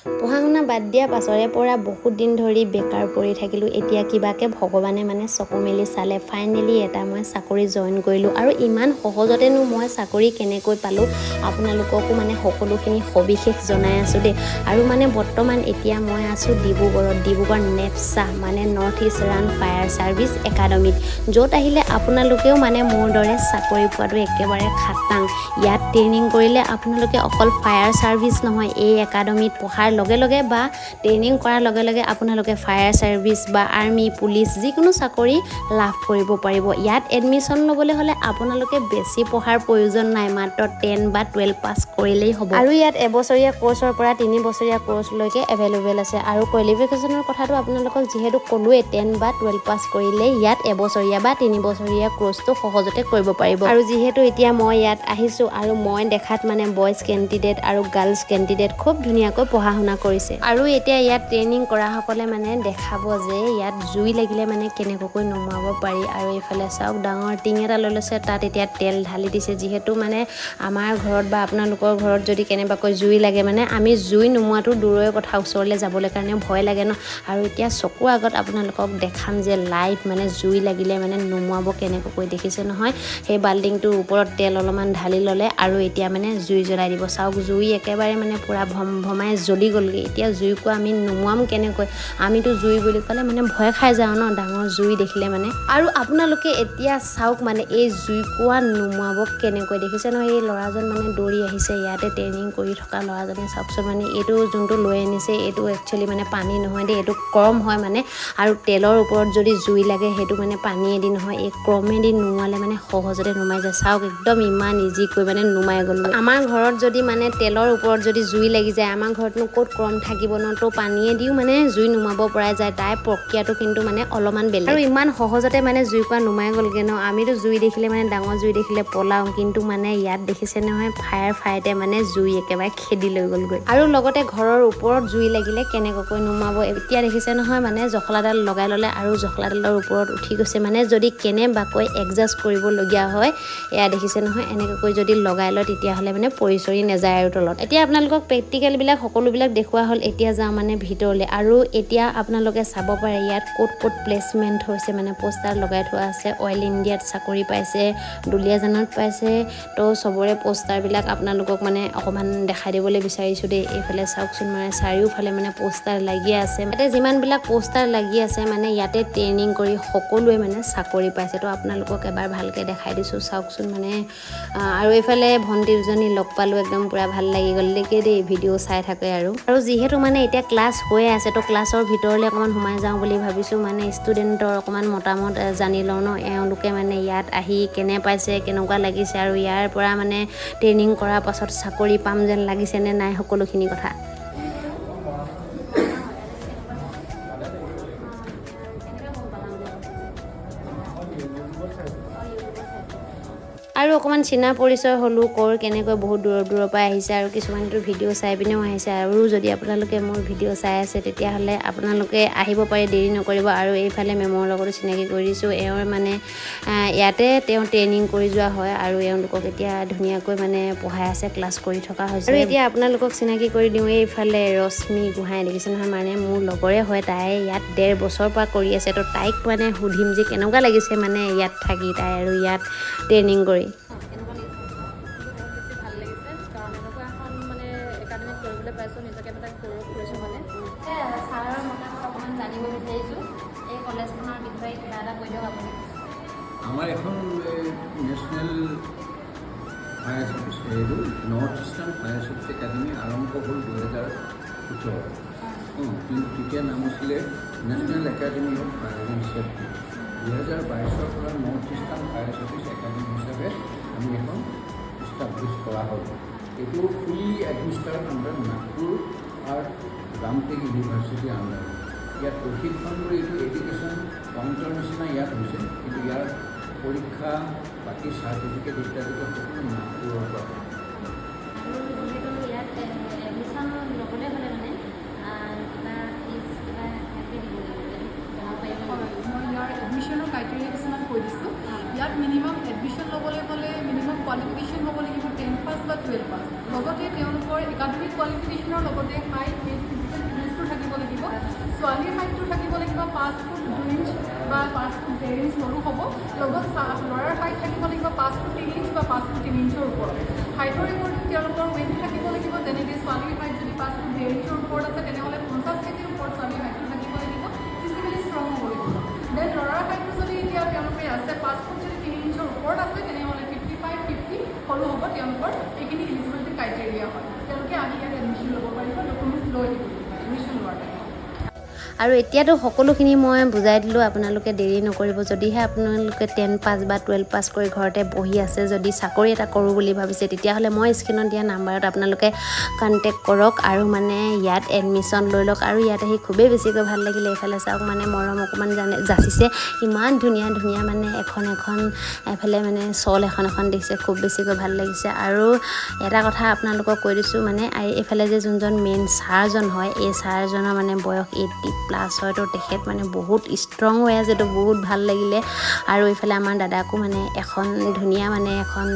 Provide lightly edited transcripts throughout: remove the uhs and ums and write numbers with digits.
পঢ়া শুনা বাদ দিয়াৰ পাছৰে পৰা বহুত দিন ধৰি বেকাৰ পৰি থাকিলোঁ। এতিয়া কিবাকে ভগৱানে মানে চকু মেলি চালে, ফাইনেলি এটা মই চাকৰি জইন কৰিলোঁ। আৰু ইমান সহজতেনো মই চাকৰি কেনেকৈ পালোঁ আপোনালোককো মানে সকলোখিনি সবিশেষ জনাই আছোঁ দেই। আৰু মানে বৰ্তমান এতিয়া মই আছোঁ ডিব্ৰুগড়ত, ডিব্ৰুগড় নেপচা মানে north east run fire service একাডেমীত, য'ত আহিলে আপোনালোকেও মানে মোৰ দৰে চাকৰি পোৱাটো একেবাৰে খাটাং। ইয়াত ট্ৰেইনিং কৰিলে আপোনালোকে অকল ফায়াৰ ছাৰ্ভিচ নহয়, এই একাডেমীত পঢ়াৰ লগে লগে বা ট্ৰেইনিং কৰাৰ লগে লগে আপোনালোকে ফায়াৰ ছাৰ্ভিচ বা আৰ্মি, পুলিচ যিকোনো চাকৰি লাভ কৰিব পাৰিব। ইয়াত এডমিশ্যন ল'বলৈ হ'লে আপোনালোকে বেছি পঢ়াৰ প্ৰয়োজন নাই, মাত্ৰ 10 বা 12 পাছ কৰিলেই হ'ব। আৰু ইয়াত এবছৰীয়া কোৰ্চৰ পৰা 3 বছৰীয়া কোৰ্চলৈকে এভেইলেবল আছে। আৰু কোৱালিফিকেশ্যনৰ কথাটো আপোনালোকক যিহেতু ক'লোৱে, 10 বা 12 পাছ কৰিলে ইয়াত এবছৰীয়া বা 3 বছৰীয়া কোৰ্চটো সহজতে কৰিব পাৰিব। আৰু যিহেতু এতিয়া মই ইয়াত আহিছোঁ আৰু মই দেখাত মানে বইজ কেণ্ডিডেট আৰু গাৰ্লছ কেণ্ডিডেট খুব ধুনীয়াকৈ পঢ়া শুনা কৰিছে। আৰু এতিয়া ইয়াত ট্ৰেইনিং কৰাসকলে মানে দেখাব যে ইয়াত জুই লাগিলে মানে কেনেকৈ নুমুৱাব পাৰি। আৰু এইফালে চাওক ডাঙৰ টিং এটা লৈ লৈছে, তাত এতিয়া তেল ঢালি দিছে। যিহেতু মানে আমাৰ ঘৰত বা আপোনালোকৰ ঘৰত যদি কেনেবাকৈ জুই লাগে মানে আমি জুই নুমুৱাটো দূৰৰে কথা, ওচৰলৈ যাবলৈ কাৰণে ভয় লাগে ন। আৰু এতিয়া চকুৰ আগত আপোনালোকক দেখাম যে লাইভ মানে জুই লাগিলে মানে নুমুৱাব কেনেকৈ, দেখিছে নহয়। সেই বাল্টিংটোৰ ওপৰত তেল অলপমান ঢালি ল'লে আৰু এতিয়া মানে জুই জ্বলাই দিব। চাওক জুই একেবাৰে মানে পূৰা ভমাই জ্বলি গ'লগৈ। এতিয়া জুইকোৱা আমি নুমুৱাম কেনেকৈ, আমিতো জুই বুলি ক'লে মানে ভয় খাই যাওঁ ন ডাঙৰ জুই দেখিলে মানে। আৰু আপোনালোকে এতিয়া চাওক মানে এই জুইকোৱা নুমুৱাব কেনেকৈ, দেখিছে নহয়। এই ল'ৰাজন মানে দৌৰি আহিছে, ইয়াতে ট্ৰেইনিং কৰি থকা ল'ৰাজনে চাওকচোন। মানে এইটো যোনটো লৈ আনিছে এইটো একচুৱেলি মানে পানী নহয় দেই, এইটো ক্ৰম হয় মানে। আৰু তেলৰ ওপৰত যদি জুই লাগে সেইটো মানে পানীয়েদি নহয়, এই ক্ৰমেদি নুমালে মানে সহজতে নুমাই যায়। চাওক একদম ইমান ইজিকৈ মানে নুমাই গ'ল। আমাৰ ঘৰত যদি মানে তেলৰ ওপৰত যদি জুই লাগি যায়, আমাৰ ঘৰতনো ক'ত ক্ৰম থাকিব ন, তো পানীয়েদিও মানে জুই নুমাব পৰা যায়। তাই প্ৰক্ৰিয়াটো কিন্তু মানে অলপমান বেলেগ। আৰু ইমান সহজতে মানে জুইকোৱা নুমাই গ'লগৈ ন। আমিতো জুই দেখিলে মানে ডাঙৰ জুই দেখিলে পলাওঁ, কিন্তু মানে ইয়াত দেখিছে নহয় ফায়াৰ ফাইটে মানে জুই একেবাৰে খেদি লৈ গ'লগৈ। আৰু লগতে ঘৰৰ ওপৰত জুই লাগিলে কেনেকৈ নুমাব, এতিয়া দেখিছে নহয় মানে জখলাডাল লগাই ল'লে আৰু জখলাডালৰ ওপৰত উঠি গৈছে। মানে যদি কেনেবাকৈ এডজাষ্ট কৰিবলগীয়া হয়, এয়া দেখিছে নহয় এনেকৈ যদি লগাই লয় তেতিয়াহ'লে মানে পৰি চৰি নাযায় আৰু তলত। এতিয়া আপোনালোকক প্ৰেক্টিকেলবিলাক সকলোবিলাক দেখুওৱা হ'ল। এতিয়া যাওঁ মানে ভিতৰলৈ। আৰু এতিয়া আপোনালোকে চাব পাৰে ইয়াত ক'ত ক'ত প্লেচমেণ্ট হৈছে, মানে পোষ্টাৰ লগাই থোৱা আছে। অইল ইণ্ডিয়াত চাকৰি পাইছে, দুলীয়াজানত পাইছে, তো চবৰে পোষ্টাৰবিলাক আপোনালোকক মানে অকণমান দেখাই দিবলৈ বিচাৰিছোঁ দেই। এইফালে চাওকচোন মানে চাৰিওফালে মানে পোষ্টাৰ লাগি আছে। ইয়াতে যিমানবিলাক পোষ্টাৰ লাগি আছে মানে ইয়াতে ট্ৰেইনিং কৰি সকলোৱে মানে চাকৰি পাইছে। তো আপোনালোকক এবাৰ ভালকৈ দেখাই দিছোঁ চাওকচোন মানে। আৰু এইফালে ভণ্টি দুজনী লগ পালোঁ, একদম পূৰা ভাল লাগি গ'ল দেই, ভিডিঅ' চাই থাকে। আৰু যিহেতু মানে এতিয়া ক্লাছ হৈ আছে, তো ক্লাছৰ ভিতৰলৈ অকণমান সোমাই যাওঁ বুলি ভাবিছোঁ। মানে ষ্টুডেণ্টৰ অকণমান মতামত জানি লওঁ ন, এওঁলোকে মানে ইয়াত আহি কেনে পাইছে, কেনেকুৱা লাগিছে, আৰু ইয়াৰ পৰা মানে ট্ৰেইনিং কৰাৰ পাছত চাকৰি পাম যেন লাগিছে নে নাই, সকলোখিনি কথা। আৰু অকণমান চিনা পৰিচয় হ'লোঁ, ক'ৰ কেনেকৈ বহুত দূৰৰ পৰা আহিছে। আৰু কিছুমানেতো ভিডিঅ' চাই পিনেও আহিছে। আৰু যদি আপোনালোকে মোৰ ভিডিঅ' চাই আছে তেতিয়াহ'লে আপোনালোকে আহিব পাৰে, দেৰি নকৰিব। আৰু এইফালে মেমৰ লগতো চিনাকি কৰি দিছোঁ। এওঁৰ মানে ইয়াতে তেওঁ ট্ৰেইনিং কৰি যোৱা হয়, আৰু এওঁলোকক এতিয়া ধুনীয়াকৈ মানে পঢ়াই আছে, ক্লাছ কৰি থকা হৈছে। আৰু এতিয়া আপোনালোকক চিনাকি কৰি দিওঁ, এইফালে ৰশ্মি গোহাঁই, দেখিছে নহয় মানে মোৰ লগৰে হয়। তাই ইয়াত 1.5 বছৰৰ পৰা কৰি আছে। তো তাইক মানে সুধিম যে কেনেকুৱা লাগিছে মানে ইয়াত থাকি, তাই আৰু ইয়াত ট্ৰেইনিং কৰি। পাইছোঁ, নিজকে এটা গৌৰৱ কৰিছোঁ মানে। ছাৰৰ মতামত অকণমান জানিব বিচাৰিছোঁ এই কলেজখনৰ বিষয়ে, কিবা এটা কৈ দিয়ক আপুনি। আমাৰ এখন নেশ্যনেল ফায়াৰ ছাৰ্ভিচ, এইটো north eastern fire service academy আৰম্ভ হ'ল 2018। কিন্তু তেতিয়া নাম আছিলে national academy of fire and safety. 2022 পৰা north eastern fire service academy হিচাপে আমি এখন ইষ্টাব্লিছ কৰা হ'ল। এইটো ফুলি এডমিনিষ্ট্ৰেটেড আণ্ডাৰ নাগপুৰ আৰু ৰামটেক ইউনিভাৰ্চিটি আণ্ডাৰ। ইয়াত প্ৰশিক্ষণ কৰি এইটো এডুকেশ্যন কাউণ্টাৰ নিচিনা ইয়াত হৈছে, কিন্তু ইয়াৰ পৰীক্ষা বাকী চাৰ্টিফিকেট ইত্যাদি সকলো নাগপুৰৰ পৰা। মই ইয়াৰ এডমিশ্যনৰ ক্ৰাইটেৰিয়া কিছুমান কৈ দিছোঁ। ইয়াত মিনিমাম এডমিশ্যন ল'বলৈ হ'লে মিনিমাম কোৱালিফিকেশ্যন হ'ব লাগিব 10 পাছ বা 12 পাছ। লগতে তেওঁলোকৰ একাডেমিক কোৱালিফিকেশ্যনৰ লগতে হাই সৰু হ'ব, লগত ল'ৰাৰ হাইট থাকিব লাগিব 5 ফুট 3 ইঞ্চ বা 5 ফুট 3 ইঞ্চৰ ওপৰত। হাইটৰ একৰ্ডিং তেওঁলোকৰ ৱেইট থাকিব লাগিব, যেনেকৈ ছোৱালীৰ হাইট যদি 5 ফুট 1.5 ইঞ্চৰ ওপৰত আছে তেনেহ'লে 50 কেজিৰ ওপৰত ছোৱালীৰ হাইটটো থাকিব লাগিব, ফিজিকেলি ষ্ট্ৰং হ'ব লাগিব। দেন ল'ৰাৰ হাইটটো যদি এতিয়া তেওঁলোকে আছে 5 ফুট যদি 3 ইঞ্চৰ ওপৰত আছে তেনেহ'লে 55-50 সৰু হ'ব, তেওঁলোকৰ এইখিনি এলিজিবিলিটি ক্ৰাইটেৰিয়া হয়। তেওঁলোকে আহি ইয়াত এডমিশ্যন ল'ব পাৰিব, ডকুমেণ্টছ লৈ দিব এডমিশ্যন লোৱাৰ টাইমত। আৰু এতিয়াতো সকলোখিনি মই বুজাই দিলোঁ, আপোনালোকে দেৰি নকৰিব। যদিহে আপোনালোকে 10 পাছ বা 12 পাছ কৰি ঘৰতে বহি আছে, যদি চাকৰি এটা কৰোঁ বুলি ভাবিছে, তেতিয়াহ'লে মই স্ক্ৰীণত দিয়া নাম্বাৰত আপোনালোকে কণ্টেক্ট কৰক আৰু মানে ইয়াত এডমিশ্যন লৈ লওক। আৰু ইয়াত আহি খুবেই বেছিকৈ ভাল লাগিলে। এইফালে চাওক মানে মৰম অকণমান যাচিছে, ইমান ধুনীয়া ধুনীয়া মানে এখন এফালে মানে শ্বল এখন দেখিছে, খুব বেছিকৈ ভাল লাগিছে। আৰু এটা কথা আপোনালোকক কৈ দিছোঁ, মানে এইফালে যে যোনজন মেইন ছাৰজন হয়, এই ছাৰজনৰ মানে বয়স 80+ হয়তো, তেখেত মানে বহুত ষ্ট্ৰং হৈ আছে, তো বহুত ভাল লাগিলে। আৰু এইফালে আমাৰ দাদাকো মানে এখন ধুনীয়া মানে এখন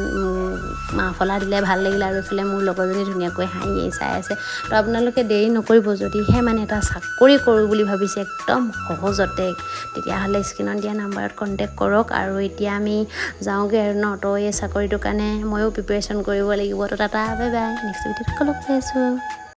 মাফলা দিলে, ভাল লাগিলে। আৰু এইফালে মোৰ লগৰজনী ধুনীয়াকৈ হাঁহি চাই আছে। তো আপোনালোকে দেৰি নকৰিব, যদিহে মানে এটা চাকৰি কৰোঁ বুলি ভাবিছে একদম সহজতে, তেতিয়াহ'লে স্ক্ৰীণত দিয়া নাম্বাৰত কণ্টেক্ট কৰক। আৰু এতিয়া আমি যাওঁগৈ আৰু ন, তো এই চাকৰিটোৰ কাৰণে ময়ো প্ৰিপেৰেশ্যন কৰিব লাগিব। তো টাটা, বাই বাই, নেক্সট ভিডিঅ'ত লগ পাই আছোঁ।